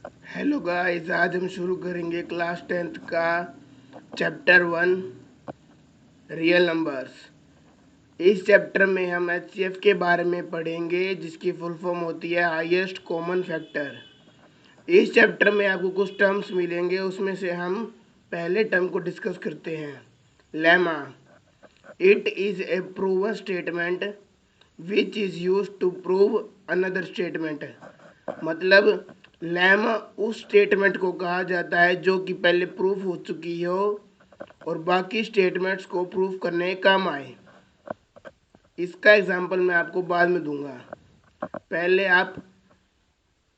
Hello guys, आज हम शुरू करेंगे क्लास 10th का चैप्टर 1 रियल नंबर्स। इस चैप्टर में हम एचसीएफ के बारे में पढ़ेंगे, जिसकी फुल फॉर्म होती है हाईएस्ट कॉमन फैक्टर। इस चैप्टर में आपको कुछ टर्म्स मिलेंगे, उसमें से हम पहले टर्म को डिस्कस करते हैं। Lemma, it is a proven statement which is use to prove another statement. मतलब लेमा उस स्टेटमेंट को कहा जाता है जो कि पहले प्रूफ हो चुकी हो और बाकी स्टेटमेंट्स को प्रूफ करने के काम आए। इसका एग्जांपल मैं आपको बाद में दूंगा। पहले आप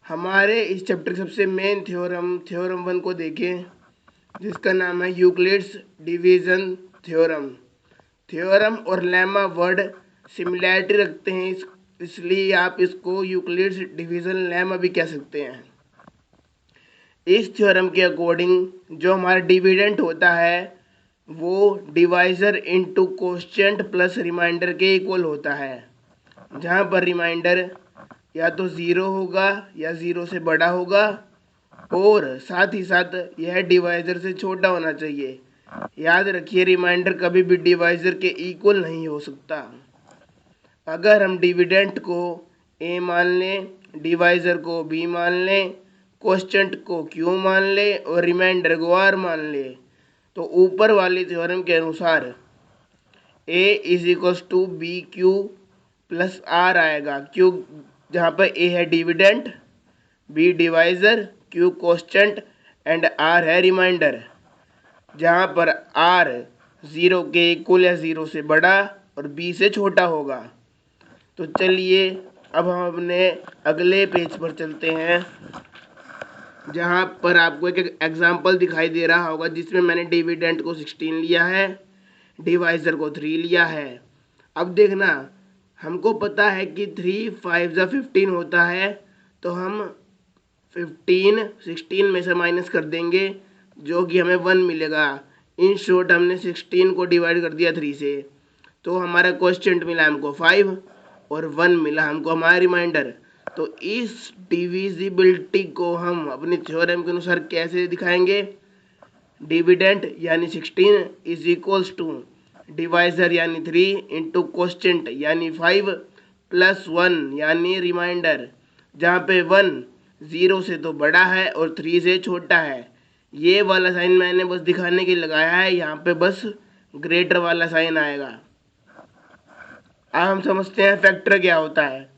हमारे इस चैप्टर के सबसे मेन थ्योरम 1 को देखें, जिसका नाम है यूक्लिड्स डिवीजन थ्योरम। थ्योरम और लेमा वर्ड सिमिलैरिटी रखते हैं, इसलिए आप इसको यूक्लिड्स डिवीजन लेमा भी कह सकते हैं। इस थ्योरम के अकॉर्डिंग जो हमारा डिविडेंट होता है वो divisor into coefficient plus remainder के इक्वल होता है, जहाँ पर रिमाइंडर या तो ज़ीरो होगा या ज़ीरो से बड़ा होगा और साथ ही साथ यह डिवाइजर से छोटा होना चाहिए। याद रखिए, रिमाइंडर कभी भी डिवाइजर के इक्वल नहीं हो सकता। अगर हम डिविडेंट को ए मान लें, डिवाइजर को बी मान लें, कोएफिशिएंट को क्यू मान ले और रिमाइंडर को आर मान ले, तो ऊपर वाली थ्योरम के अनुसार A is equals to B Q plus R आएगा। क्यू जहाँ पर ए है dividend, B divisor, Q coefficient and R है रिमाइंडर, जहाँ पर आर ज़ीरो के इक्वल या ज़ीरो से बड़ा और बी से छोटा होगा। तो चलिए अब हम अपने अगले पेज पर चलते हैं, जहाँ पर आपको एक एग्जाम्पल दिखाई दे रहा होगा, जिसमें मैंने डिविडेंट को 16 लिया है, डिवाइजर को 3 लिया है। अब देखना, हमको पता है कि 3 5 जा 15 होता है, तो हम 15 16 में से माइनस कर देंगे, जो कि हमें 1 मिलेगा। इन शॉर्ट हमने 16 को डिवाइड कर दिया 3 से, तो हमारा कोएफिशिएंट मिला हमको 5 और 1 मिला हमको हमारा रिमाइंडर। तो इस डिविजिबिलिटी को हम अपने थ्योरम के अनुसार कैसे दिखाएंगे? डिविडेंट यानी 16 इज इक्वल्स टू डिवाइजर यानी 3 इंटू कोएफिशिएंट यानी 5 प्लस 1 यानी रिमाइंडर, जहाँ पे 1 ज़ीरो से तो बड़ा है और 3 से छोटा है। ये वाला साइन मैंने बस दिखाने के लिए लगाया है, यहाँ पे बस ग्रेटर वाला साइन आएगा। अब हम समझते हैं फैक्टर क्या होता है।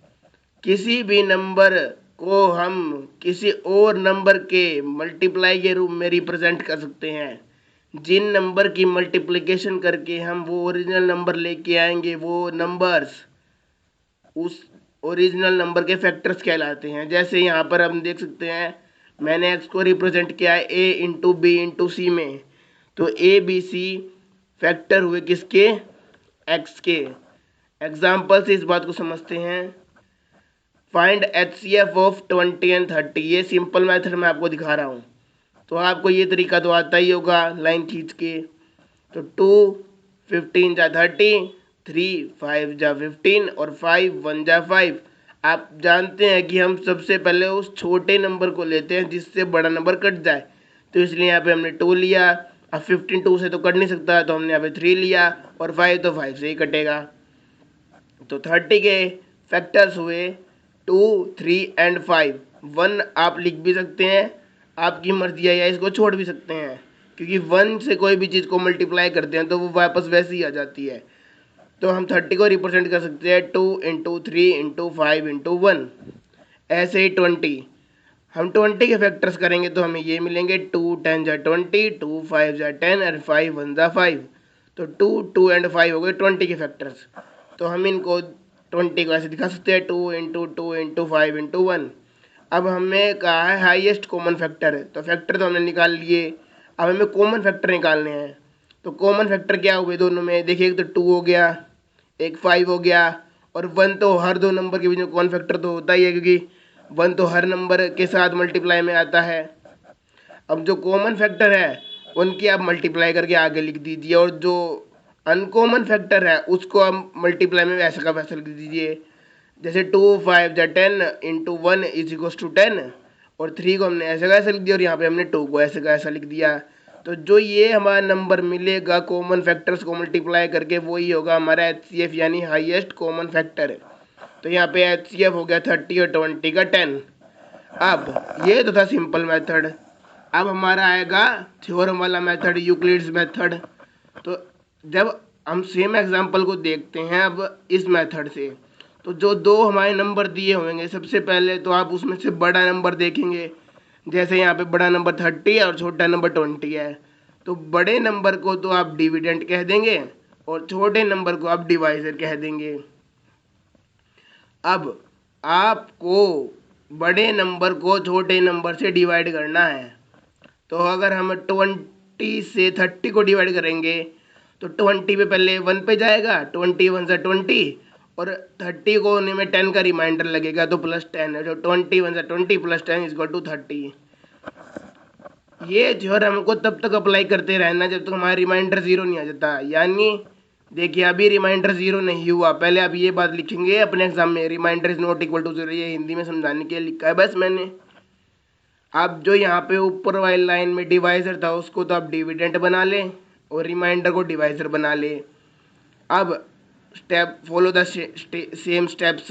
किसी भी नंबर को हम किसी और नंबर के मल्टीप्लाई के रूप में रिप्रेजेंट कर सकते हैं। जिन नंबर की मल्टीप्लिकेशन करके हम वो ओरिजिनल नंबर लेके आएंगे, वो नंबर्स उस ओरिजिनल नंबर के फैक्टर्स कहलाते हैं। जैसे यहाँ पर हम देख सकते हैं, मैंने एक्स को रिप्रेजेंट किया है ए इंटू बी इंटू सी में, तो ए बी सी फैक्टर हुए किसके? एक्स के। एग्जाम्पल से इस बात को समझते हैं। Find HCF of 20 and 30। ये सिंपल मेथड मैं आपको दिखा रहा हूँ, तो आपको ये तरीका तो आता ही होगा लाइन खींच के। तो 2 15 जा 30, 3 5 जा 15 और 5 1 जा 5। आप जानते हैं कि हम सबसे पहले उस छोटे नंबर को लेते हैं जिससे बड़ा नंबर कट जाए, तो इसलिए यहाँ पे हमने 2 लिया। अब 15 2 से तो कट नहीं सकता, तो हमने यहाँ पे 3 लिया और 5 तो 5 से ही कटेगा। तो 30 के फैक्टर्स हुए 2 3 एंड 5। 1 आप लिख भी सकते हैं, आपकी मर्जी है, या इसको छोड़ भी सकते हैं, क्योंकि 1 से कोई भी चीज़ को मल्टीप्लाई करते हैं तो वो वापस वैसे ही आ जाती है। तो हम 30 को रिप्रेजेंट कर सकते हैं 2 इंटू 3 इंटू 5 इंटू 1। ऐसे ही 20, हम 20 के फैक्टर्स करेंगे तो हमें ये मिलेंगे 2 10 जा 20, 2 5 जा 10 और 5 1 जा 5। तो 2 2 एंड 5 हो गए 20 के फैक्टर्स। तो हम इनको 20 को ऐसे दिखा सकते हैं 2 इंटू 5 इंटू 1। अब हमें कहा है हाईएस्ट कॉमन फैक्टर, तो फैक्टर तो हमने निकाल लिए। अब हमें कॉमन फैक्टर निकालने हैं। तो कॉमन फैक्टर क्या हुए दोनों में? देखिए, एक तो 2 हो गया, एक 5 हो गया, और 1 तो हर दो नंबर के बीच में कॉमन फैक्टर तो होता ही है, क्योंकि 1 तो हर नंबर के साथ मल्टीप्लाई में आता है। अब जो कॉमन फैक्टर है उनकी आप मल्टीप्लाई करके आगे लिख दीजिए, और जो अनकॉमन फैक्टर है उसको आप मल्टीप्लाई में वैसे का वैसा लिख दीजिए। जैसे 2 5 जा 10 इंटू 1 इज इक्वल टू 10, और 3 को हमने ऐसे का ऐसा लिख दिया और यहाँ पे हमने 2 को ऐसे का ऐसा लिख दिया। तो जो ये हमारा नंबर मिलेगा कॉमन फैक्टर्स को मल्टीप्लाई करके, वही होगा हमारा HCF यानी हाईएस्ट कॉमन फैक्टर। तो यहाँ पे HCF हो गया 30 और 20 का 10। अब ये तो था सिंपल मेथड। अब हमारा आएगा थ्योरम वाला मेथड, यूक्लिड्स मेथड। तो जब हम सेम एग्जांपल को देखते हैं अब इस मेथड से, तो जो दो हमारे नंबर दिए होंगे, सबसे पहले तो आप उसमें से बड़ा नंबर देखेंगे। जैसे यहाँ पे बड़ा नंबर 30 है और छोटा नंबर 20 है, तो बड़े नंबर को तो आप डिविडेंड कह देंगे और छोटे नंबर को आप डिवाइजर कह देंगे। अब आपको बड़े नंबर को छोटे नंबर से डिवाइड करना है। तो अगर हम 20 से 30 को डिवाइड करेंगे तो 20 पे पहले 1 पे जाएगा, 21 से 20 और 30 को होने में 10 का रिमाइंडर लगेगा तो +10 है। जो 21 से 20 +10 = 30। ये थ्योरम हमको तब तक अप्लाई करते रहना जब तक हमारा रिमाइंडर 0 नहीं आ जाता। यानी देखिए अभी रिमाइंडर 0 नहीं हुआ, पहले आप ये बात लिखेंगे अपने एग्जाम में, remainder is not equal to 0। ये हिंदी में समझाने के लिए लिखा है बस मैंने। आप जो यहाँ पे ऊपर वाली लाइन में डिवाइजर था उसको तो आप डिविडेंड बना लें और रिमाइंडर को डिवाइजर बना लें। अब step follow the same steps.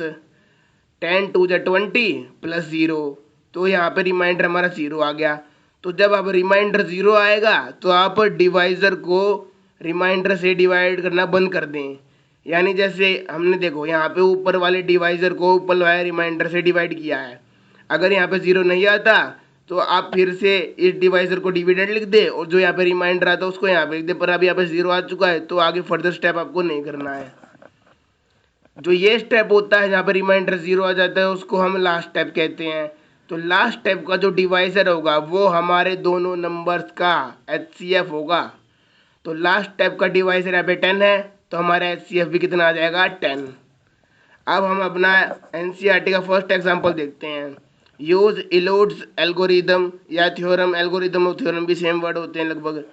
10 2 = 20 +0, तो यहाँ पे रिमाइंडर हमारा 0 आ गया। तो जब अब रिमाइंडर 0 आएगा तो आप डिवाइजर को रिमाइंडर से डिवाइड करना बंद कर दें। यानी जैसे हमने देखो यहाँ पे ऊपर वाले डिवाइजर को ऊपर वाले रिमाइंडर से डिवाइड किया है, अगर यहाँ पे 0 नहीं आता तो आप फिर से इस डिवाइजर को डिविडेंड लिख दे और जो यहाँ पे रिमाइंडर आता है उसको यहाँ पे लिख दे। पर अभी यहाँ पे 0 आ चुका है तो आगे फर्दर स्टेप आपको नहीं करना है। जो ये स्टेप होता है जहाँ पे रिमाइंडर 0 आ जाता है उसको हम लास्ट स्टेप कहते हैं। तो लास्ट स्टेप का जो डिवाइजर होगा वो हमारे दोनों नंबर्स का HCF होगा। तो लास्ट स्टेप का डिवाइजर यहाँ पे 10 है तो हमारा HCF भी कितना आ जाएगा 10। अब हम अपना NCERT का फर्स्ट एग्जांपल देखते हैं। यूज इलोड्स एल्गोरिदम या थ्योरम, एल्गोरिदम और थ्योरम भी सेम वर्ड होते हैं लगभग,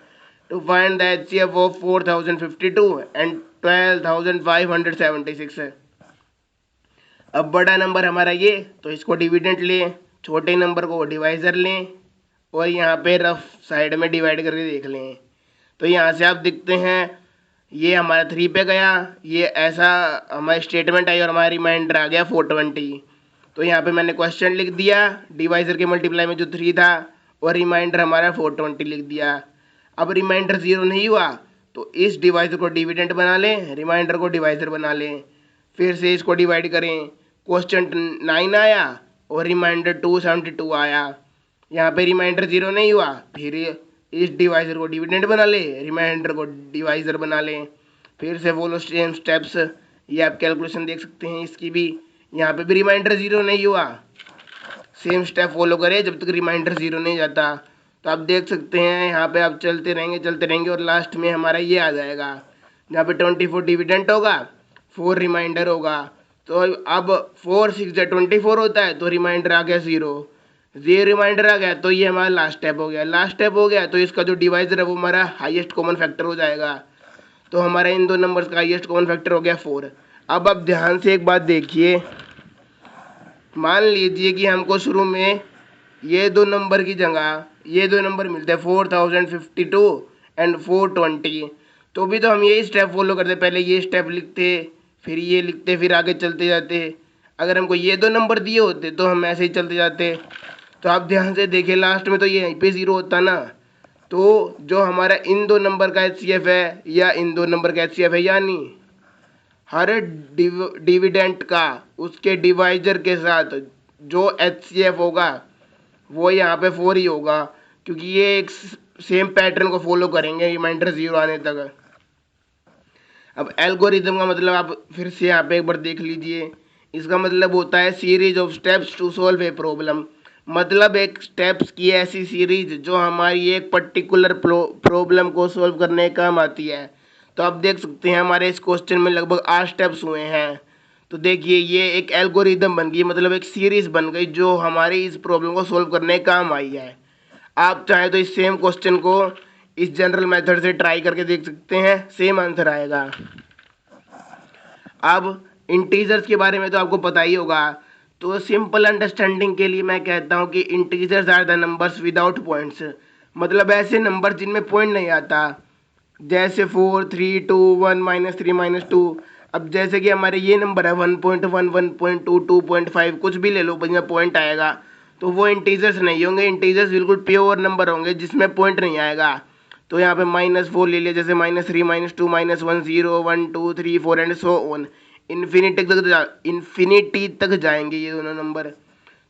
to find the HCF of 4052 and 12576 है। अब बड़ा नंबर हमारा ये, तो इसको डिविडेंड लें, छोटे नंबर को डिवाइजर लें और यहाँ पे रफ साइड में डिवाइड करके देख लें। तो यहाँ से आप देखते हैं ये हमारा 3 पे गया, ये ऐसा हमारा स्टेटमेंट आई और हमारा रिमाइंडर आ गया 420। तो यहाँ पे मैंने क्वेश्चन लिख दिया, डिवाइजर के मल्टीप्लाई में जो 3 था और रिमाइंडर हमारा 420 लिख दिया। अब रिमाइंडर 0 नहीं हुआ तो इस डिवाइजर को डिविडेंड बना लें, रिमाइंडर को डिवाइजर बना लें, फिर से इसको डिवाइड करें। क्वेश्चन 9 आया और रिमाइंडर 272 आया। यहाँ पे रिमाइंडर 0 नहीं हुआ, फिर इस डिवाइजर को डिविडेंड बना ले, रिमाइंडर को डिवाइजर बना लें, फिर से फॉलो सेम स्टेप्स। ये आप कैलकुलेशन देख सकते हैं इसकी भी, यहाँ पे भी रिमाइंडर 0 नहीं हुआ, सेम स्टेप फॉलो करें जब तक रिमाइंडर 0 नहीं जाता। तो आप देख सकते हैं यहाँ पे आप चलते रहेंगे और लास्ट में हमारा ये आ जाएगा जहाँ पे 24 डिविडेंड होगा, 4 रिमाइंडर होगा। तो अब 4 6 = 24 होता है तो रिमाइंडर आ गया 0, रिमाइंडर आ गया तो ये हमारा लास्ट स्टेप हो गया। लास्ट स्टेप हो गया तो इसका जो डिवाइजर है वो हमारा हाईएस्ट कॉमन फैक्टर हो जाएगा। तो हमारा इन दो नंबर्स का हाईएस्ट कॉमन फैक्टर हो गया 4। अब आप ध्यान से एक बात देखिए, मान लीजिए कि हमको शुरू में ये दो नंबर की जगह ये दो नंबर मिलते हैं 4052 एंड 420, तो भी तो हम यही स्टेप फॉलो करते, पहले ये स्टेप लिखते फिर ये लिखते फिर आगे चलते जाते। अगर हमको ये दो नंबर दिए होते तो हम ऐसे ही चलते जाते। तो आप ध्यान से देखिए लास्ट में तो ये यहीं पे 0 होता ना। तो जो हमारा इन दो नंबर का HCF है या इन दो नंबर का HCF है, यानी हर डिविडेंट का उसके डिवाइजर के साथ जो HCF होगा वो यहाँ पे 4 ही होगा, क्योंकि ये एक सेम पैटर्न को फॉलो करेंगे रिमाइंडर 0 आने तक। अब एल्गोरिदम का मतलब आप फिर से यहाँ पे एक बार देख लीजिए, इसका मतलब होता है series of steps to solve a problem. मतलब एक स्टेप्स की ऐसी सीरीज जो हमारी एक पर्टिकुलर प्रॉब्लम को सॉल्व करने काम आती है। तो आप देख सकते हैं हमारे इस क्वेश्चन में लगभग 8 स्टेप्स हुए हैं। तो देखिए ये एक एल्गोरिदम बन गई, मतलब एक सीरीज बन गई जो हमारी इस प्रॉब्लम को सॉल्व करने काम आई है। आप चाहे तो इस सेम क्वेश्चन को इस जनरल मेथड से ट्राई करके देख सकते हैं, सेम आंसर आएगा। अब इंटीजर्स के बारे में तो आपको पता ही होगा, तो सिंपल अंडरस्टैंडिंग के लिए मैं कहता हूँ कि integers are the numbers without points, मतलब ऐसे नंबर जिनमें पॉइंट नहीं आता, जैसे 4 3 2 1 -3 -2। अब जैसे कि हमारे ये नंबर है 1.1 1.2 2.5, कुछ भी ले लो जिसमें पॉइंट आएगा, तो वो इंटीजर्स नहीं होंगे। इंटीजर्स बिल्कुल प्योर नंबर होंगे जिसमें पॉइंट नहीं आएगा। तो यहाँ पे -4 ले लिया, जैसे -3 -2 -1 0 1 2 3 4 एंड सो ऑन, इन्फिनिटी तक जाएंगे ये दोनों नंबर।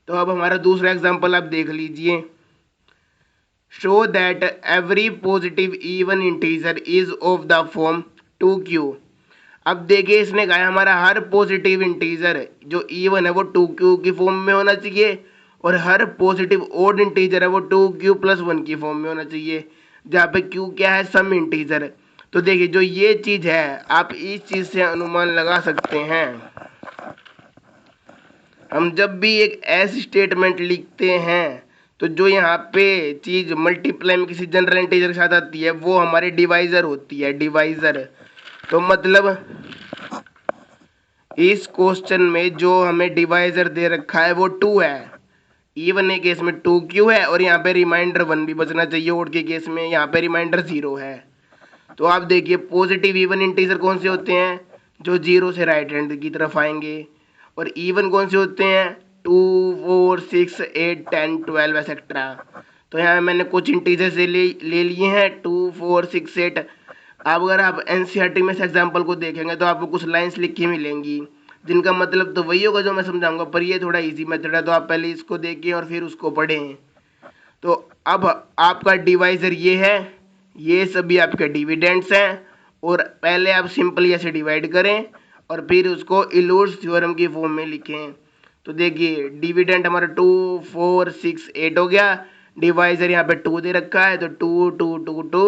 तो अब हमारा दूसरा एग्जांपल आप देख लीजिए। Show that every positive even integer is of the form 2q। अब देखिए इसने कहा हमारा हर पॉजिटिव इंटीजर जो इवन है वो 2q की फॉर्म में होना चाहिए, और हर पॉजिटिव ओड इंटीजर है वो 2q + 1 की फॉर्म में होना चाहिए, जहाँ पे q क्या है, सम इंटीजर। तो देखिए जो ये चीज है आप इस चीज से अनुमान लगा सकते हैं। हम जब भी एक ऐसी स्टेटमेंट लिखते हैं तो जो यहाँ पे चीज मल्टीप्लाई में किसी जनरल इंटीजर के साथ आती है वो हमारी डिवाइजर होती है, डिवाइजर। तो मतलब इस क्वेश्चन में जो हमें डिवाइजर दे रखा है वो 2 है, इवन के केस में 2q है, और यहाँ पे रिमाइंडर 1 भी बचना चाहिए, ओड के केस में यहाँ पे रिमाइंडर 0 है। तो आप देखिए पॉजिटिव इवन इंटीजर कौन से होते हैं, जो 0 से राइट हैंड की तरफ आएंगे, और इवन कौन से होते हैं, 2 4 6 8 10 12 एक्सेट्रा। तो यहाँ मैंने कुछ इंटीजर से ले लिए हैं 2 4 6 8। अब अगर आप एनसीईआरटी में से एग्जाम्पल को देखेंगे तो आपको कुछ लाइंस लिखी मिलेंगी जिनका मतलब तो वही होगा जो मैं समझाऊंगा, पर ये थोड़ा इजी मेथड है, तो आप पहले इसको देखिए और फिर उसको पढ़ें। तो अब आपका डिवाइजर ये है, ये सभी आपके डिविडेंड्स हैं, और पहले आप सिंपली ऐसे डिवाइड करें और फिर उसको इल्लूर्स थ्योरम की फॉर्म में लिखें। तो देखिए डिविडेंड हमारा 2 4 6 8 हो गया, डिवाइजर यहाँ पे 2 दे रखा है तो 2 2 2 2,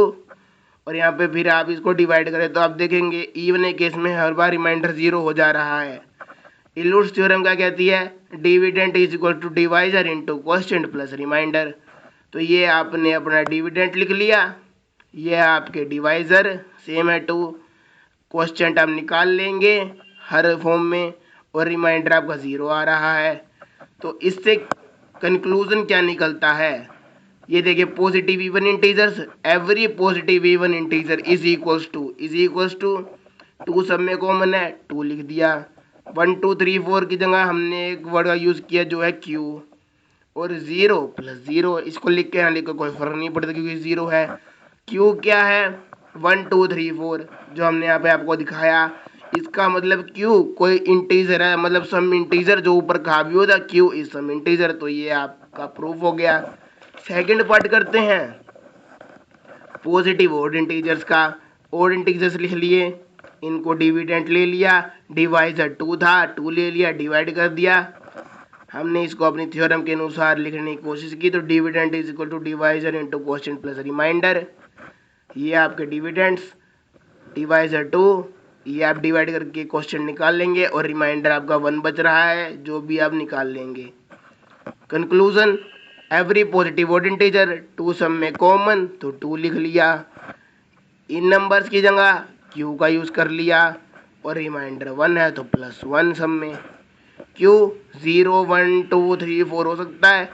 और यहाँ पे फिर आप इसको डिवाइड करें तो आप देखेंगे इवन केस में हर बार रिमाइंडर 0 हो जा रहा है। इल्लूर्स थ्योरम क्या कहती है, dividend is equal to divisor into quotient plus remainder. तो ये आपने अपना डिविडेंड लिख लिया, ये आपके डिवाइजर सेम है 2, क्वोशिएंट आप निकाल लेंगे हर फॉर्म में, और रिमाइंडर आपका 0 आ रहा है। तो इससे कंक्लूजन क्या निकलता है, ये देखिए positive even integers, every positive even integer is equals to 2 सब में कॉमन है 2 लिख दिया, 1 2 3 4 की जगह हमने एक वर्ड का यूज किया जो है q, और 0 + 0 इसको लिख के यहाँ लिखो कोई फर्क नहीं पड़ता क्योंकि 0 है। q क्या है, 1 2 3 4 जो हमने यहाँ पे आपको दिखाया, इसका मतलब q कोई इंटीजर है, मतलब सम इंटीजर जो ऊपर कहा भी होता q इज सम इंटीजर। तो ये आपका प्रूफ हो गया। सेकंड पार्ट करते हैं पॉजिटिव ओड इंटीजर्स का। ओड इंटीजर्स लिख लिए, इनको डिविडेंड ले लिया, डिवाइजर 2 था 2 ले लिया, डिवाइड कर दिया, हमने इसको अपनी थ्योरम के अनुसार लिखने की कोशिश की। तो dividend is equal to divisor into quotient plus remainder, ये आपके डिविडेंड्स, डिवाइजर 2, ये आप डिवाइड करके क्वेश्चन निकाल लेंगे, और रिमाइंडर आपका 1 बच रहा है जो भी आप निकाल लेंगे। Conclusion, every positive odd integer 2 सब में कॉमन तो 2 लिख लिया, इन नंबर्स की जगह q का यूज कर लिया, और रिमाइंडर 1 है तो +1 सब में। q 0 1 2 3 4 हो सकता है,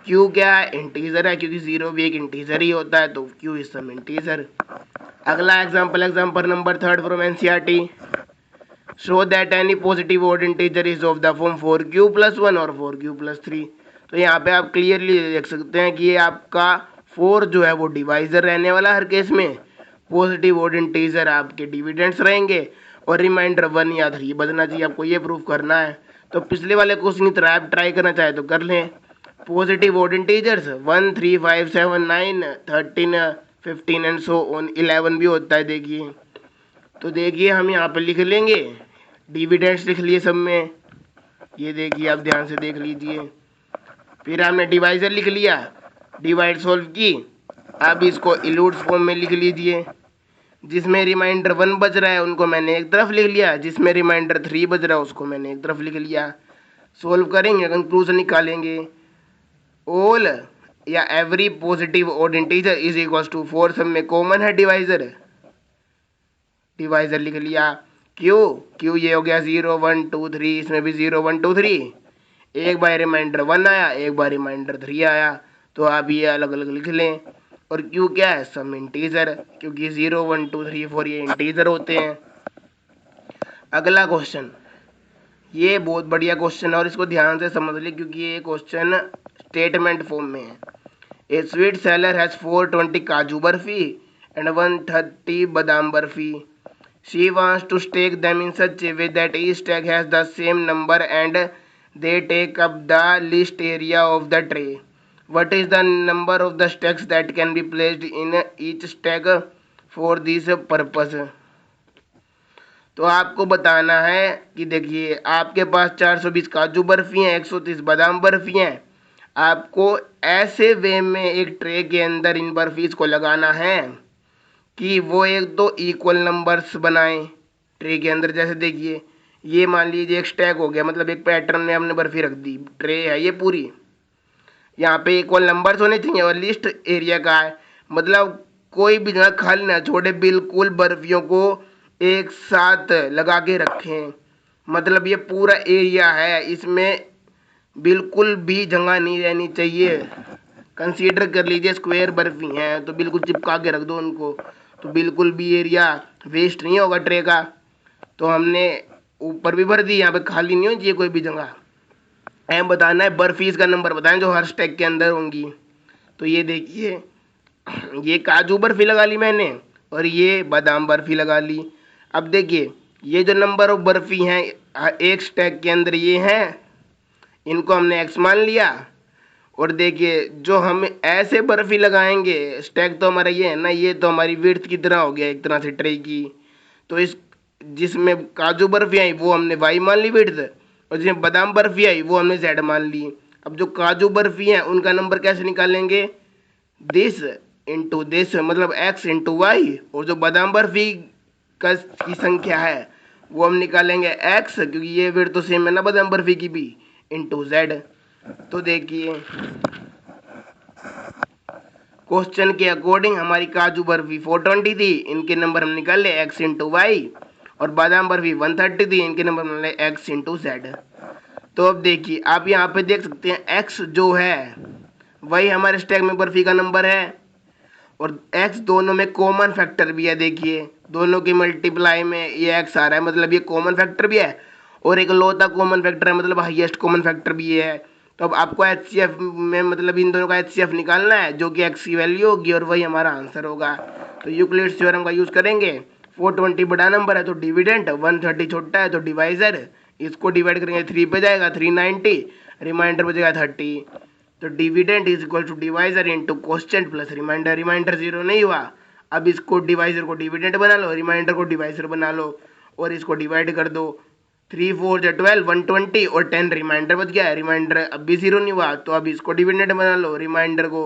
q क्या है, इंटीजर है, क्योंकि 0 भी एक इंटीजर ही होता है, तो q इज सम इंटीजर। अगला example number 3 from NCERT. Show that any positive odd integer is of the form 4q + 1 और 4q + 3। तो यहाँ पे आप क्लियरली देख सकते हैं कि ये आपका 4 जो है वो डिवाइजर रहने वाला हर केस में, पॉजिटिव ओड इंटीजर आपके डिविडेंड्स रहेंगे, और रिमाइंडर 1 या 3 बचना चाहिए, आपको ये प्रूफ करना है। तो पिछले वाले क्वेश्चन की तरह आप ट्राई करना चाहे तो कर लें। Positive odd integers 1 3 5 7 9 13 15 and so on, 11 भी होता है देखिए। तो देखिए हम यहाँ पे लिख लेंगे, डिविडेंड्स लिख लिए सब में, ये देखिए आप ध्यान से देख लीजिए। फिर हमने डिवाइजर लिख लिया, डिवाइड सॉल्व की, अब इसको इल्लूर्स फॉर्म में लिख लीजिए, जिसमें रिमाइंडर 1 बच रहा है उनको मैंने एक तरफ लिख लिया, जिसमें रिमाइंडर 3 बच रहा है उसको मैंने एक तरफ लिख लिया। सोल्व करेंगे, कंक्लूजन निकालेंगे, ऑल या every positive odd integer is equal to 4 सब में कॉमन है डिवाइजर, डिवाइजर लिख लिया। क्यू ये हो गया 0 1 2 3, इसमें भी 0 1 2 3, एक बार रिमाइंडर 1 आया, एक बार रिमाइंडर 3 आया, तो आप ये अलग अलग लिख लें। और क्यू क्या है? सम इंटीजर, क्योंकि 0 1 2 3 4 ये इंटीजर होते हैं। अगला क्वेश्चन, ये बहुत बढ़िया क्वेश्चन है और इसको ध्यान से समझ ली, क्योंकि ये क्वेश्चन स्टेटमेंट फॉर्म में है। ए स्वीट सेलर हैज 420 काजू बर्फी एंड 130 बादाम barfi. She wants to stack them in such a way that each stack has the same number and they take up the least area of the tray. What is the number of the stacks that can be placed in each stack for this purpose? तो आपको बताना है कि देखिए आपके पास 420 काजू बर्फी हैं, 130 बादाम बर्फी हैं। आपको ऐसे वे में एक ट्रे के अंदर इन बर्फीज को लगाना है कि वो एक दो इक्वल नंबर्स बनाएं ट्रे के अंदर। जैसे देखिए ये मान लीजिए एक स्टैक हो गया, मतलब एक पैटर्न में हमने बर्फी रख दी, ट्रे है ये पूरी, यहाँ पे इक्वल नंबर्स होने चाहिए और लिस्ट एरिया का है, मतलब कोई भी जगह खाली ना छोड़े, बिल्कुल बर्फियों को एक साथ लगा के रखें। मतलब ये पूरा एरिया है, इसमें बिल्कुल भी जगह नहीं रहनी चाहिए। कंसीडर कर लीजिए स्क्वायर बर्फी हैं तो बिल्कुल चिपका के रख दो उनको, तो बिल्कुल भी एरिया वेस्ट नहीं होगा ट्रे का। तो हमने ऊपर भी भर दी, यहाँ पे खाली नहीं होनी चाहिए कोई भी जगह। एम बताना है, बर्फीज का नंबर बताएं जो हर स्टैक के अंदर होंगी। तो ये देखिए ये काजू बर्फी लगा ली मैंने और ये बादाम बर्फी लगा ली। अब देखिए ये जो नंबर ऑफ बर्फी हैं एक स्टैक के अंदर ये हैं, इनको हमने एक्स मान लिया। और देखिए जो हम ऐसे बर्फी लगाएंगे, स्टैक तो हमारा ये है ना, ये तो हमारी विड्थ की तरह हो गया एक तरह से ट्रे की। तो इस जिसमें काजू बर्फी आई वो हमने वाई मान ली विड्थ, और जिसमें बादाम बर्फी आई वो हमने जेड मान ली। अब जो काजू बर्फी हैं उनका नंबर कैसे निकालेंगे? दिस इंटू दिस, मतलब एक्स इंटू वाई। और जो बादाम बर्फी की संख्या है वो हम निकालेंगे एक्स, क्योंकि ये विड्थ तो सेम है ना बादाम बर्फी की भी, इंटू जेड। तो देखिए क्वेश्चन के अकॉर्डिंग हमारी काजू बर्फी 420 थी, इनके नंबर हम निकाल ले एक्स इंटू वाई, और बादाम बर्फी 130 थी, इनके नंबर निकाल ले एक्स इंटू जेड। तो अब देखिए आप यहाँ पे देख सकते हैं एक्स जो है वही हमारे स्टैक में बर्फी का नंबर है, और एक्स दोनों में कॉमन फैक्टर भी है। देखिए दोनों की मल्टीप्लाई में ये एक्स आ रहा है, मतलब ये कॉमन फैक्टर भी है और एक लौता कॉमन फैक्टर है, मतलब हाईएस्ट कॉमन फैक्टर भी ये है। तो अब आपको एचसीएफ में मतलब इन दोनों का एचसीएफ निकालना है, जो कि एक्स की वैल्यू होगी और वही हमारा आंसर होगा। तो यूक्लिड्स थ्योरम का यूज़ करेंगे। 420 बड़ा नंबर है तो डिविडेंड, 130 छोटा है तो डिवाइजर, इसको डिवाइड करेंगे 3 पे जाएगा 390, रिमाइंडर बचेगा 30। तो dividend is equal to divisor into quotient plus remainder. Remainder 0 नहीं हुआ, अब इसको डिवाइजर को डिविडेंड बना लो, रिमाइंडर को डिवाइजर बना लो और इसको डिवाइड कर दो। 3 4 12 120 और 10 रिमाइंडर बच गया है। रिमाइंडर अब भी 0 नहीं हुआ, तो अब इसको डिविडेंड बना लो, रिमाइंडर को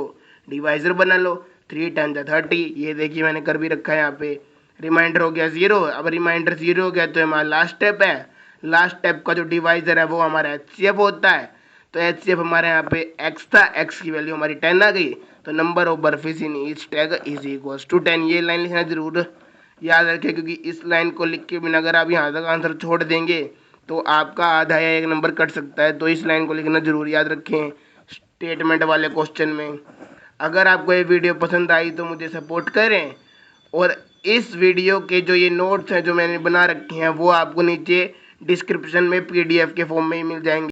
डिवाइजर बना लो। 3 10 30, ये देखिए मैंने कर भी रखा है यहाँ पे। रिमाइंडर हो गया 0, अब रिमाइंडर 0 हो गया तो हमारा लास्ट स्टेप है। लास्ट स्टेप का जो डिवाइजर है वो हमारा एचसीएफ होता है। तो एचसीएफ हमारे यहाँ पे एक्स था, एक्स की वैल्यू हमारी 10 आ गई, तो number of barfis in each stack is equals to 10। ये लाइन लिखना जरूर याद रखें, क्योंकि इस लाइन को लिख के बिना अगर आप यहाँ तक आंसर छोड़ देंगे तो आपका आधा या एक नंबर कट सकता है। तो इस लाइन को लिखना जरूर याद रखें स्टेटमेंट वाले क्वेश्चन में। अगर आपको ये वीडियो पसंद आई तो मुझे सपोर्ट करें, और इस वीडियो के जो ये नोट्स हैं जो मैंने बना रखे हैं वो आपको नीचे डिस्क्रिप्शन में पीडीएफ के फॉर्म में ही मिल जाएंगे।